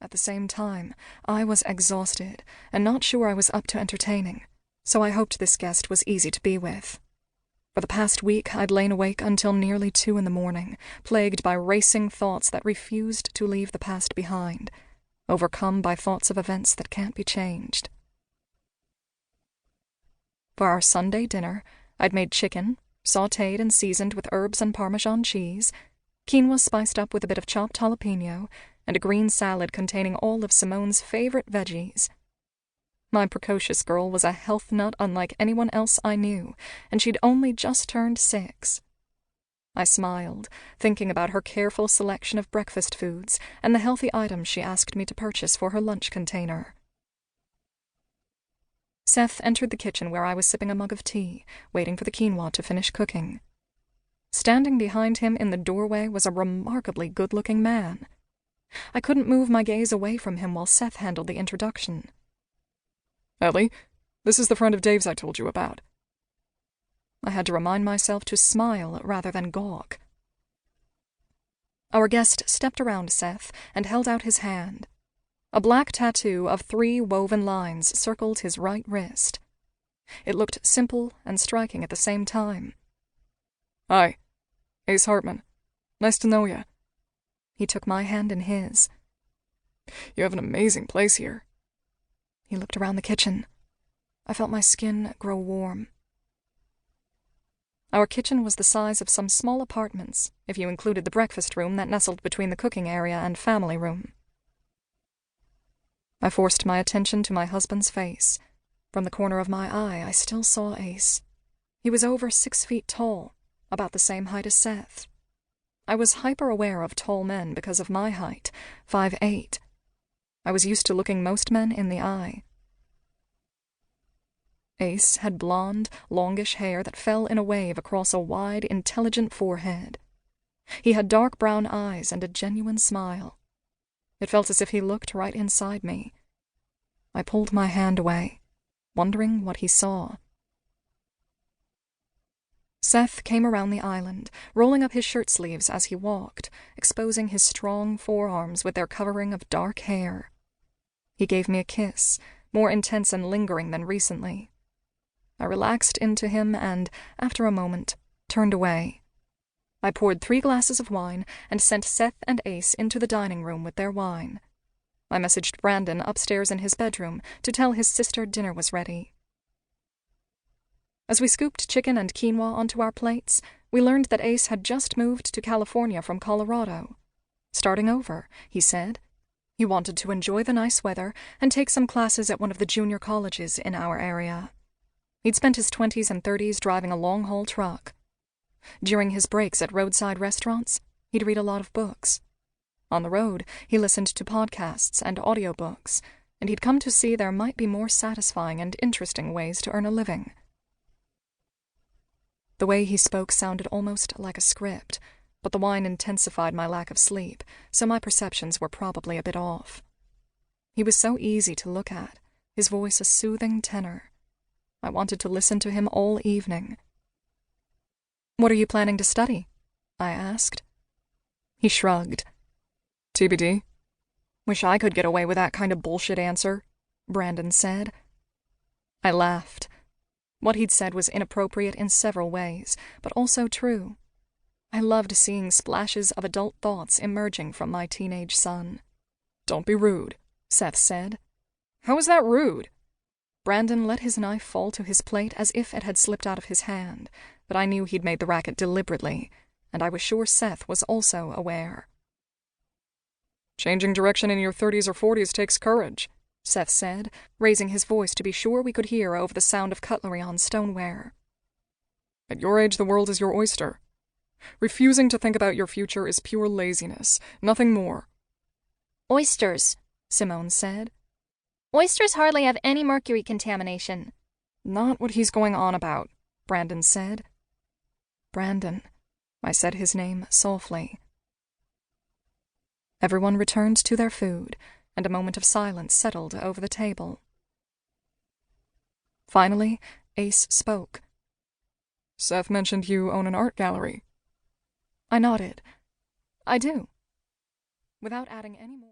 at the same time, I was exhausted and not sure I was up to entertaining, so I hoped this guest was easy to be with. For the past week, I'd lain awake until nearly 2 in the morning, plagued by racing thoughts that refused to leave the past behind, overcome by thoughts of events that can't be changed. For our Sunday dinner, I'd made chicken, sautéed and seasoned with herbs and Parmesan cheese, quinoa spiced up with a bit of chopped jalapeno, and a green salad containing all of Simone's favorite veggies. My precocious girl was a health nut unlike anyone else I knew, and she'd only just turned 6. I smiled, thinking about her careful selection of breakfast foods and the healthy items she asked me to purchase for her lunch container. Seth entered the kitchen where I was sipping a mug of tea, waiting for the quinoa to finish cooking. Standing behind him in the doorway was a remarkably good-looking man. I couldn't move my gaze away from him while Seth handled the introduction. "Ellie, this is the friend of Dave's I told you about." I had to remind myself to smile rather than gawk. Our guest stepped around Seth and held out his hand. A black tattoo of 3 woven lines circled his right wrist. It looked simple and striking at the same time. "Hi, Ace Hartman. Nice to know ya." He took my hand in his. "You have an amazing place here." He looked around the kitchen. I felt my skin grow warm. Our kitchen was the size of some small apartments, if you included the breakfast room that nestled between the cooking area and family room. I forced my attention to my husband's face. From the corner of my eye, I still saw Ace. He was over 6 feet tall, about the same height as Seth. I was hyper-aware of tall men because of my height, 5'8". I was used to looking most men in the eye. Ace had blonde, longish hair that fell in a wave across a wide, intelligent forehead. He had dark brown eyes and a genuine smile. It felt as if he looked right inside me. I pulled my hand away, wondering what he saw. Seth came around the island, rolling up his shirt sleeves as he walked, exposing his strong forearms with their covering of dark hair. He gave me a kiss, more intense and lingering than recently. I relaxed into him and, after a moment, turned away. I poured 3 glasses of wine and sent Seth and Ace into the dining room with their wine. I messaged Brandon upstairs in his bedroom to tell his sister dinner was ready. As we scooped chicken and quinoa onto our plates, we learned that Ace had just moved to California from Colorado. Starting over, he said. He wanted to enjoy the nice weather and take some classes at one of the junior colleges in our area. He'd spent his 20s and 30s driving a long-haul truck. During his breaks at roadside restaurants, he'd read a lot of books. On the road, he listened to podcasts and audiobooks, and he'd come to see there might be more satisfying and interesting ways to earn a living. The way he spoke sounded almost like a script, but the wine intensified my lack of sleep, so my perceptions were probably a bit off. He was so easy to look at, his voice a soothing tenor. I wanted to listen to him all evening. "What are you planning to study?" I asked. He shrugged. "TBD." "Wish I could get away with that kind of bullshit answer," Brandon said. I laughed. What he'd said was inappropriate in several ways, but also true. I loved seeing splashes of adult thoughts emerging from my teenage son. "Don't be rude," Seth said. "How is that rude?" Brandon let his knife fall to his plate as if it had slipped out of his hand, but I knew he'd made the racket deliberately, and I was sure Seth was also aware. "Changing direction in your 30s or 40s takes courage," Seth said, raising his voice to be sure we could hear over the sound of cutlery on stoneware. "At your age, the world is your oyster. Refusing to think about your future is pure laziness, nothing more." "Oysters," Simone said. "Oysters hardly have any mercury contamination." "Not what he's going on about," Brandon said. "Brandon," I said his name softly. Everyone returned to their food, and a moment of silence settled over the table. Finally, Ace spoke. "Seth mentioned you own an art gallery." I nodded. "I do." Without adding any more.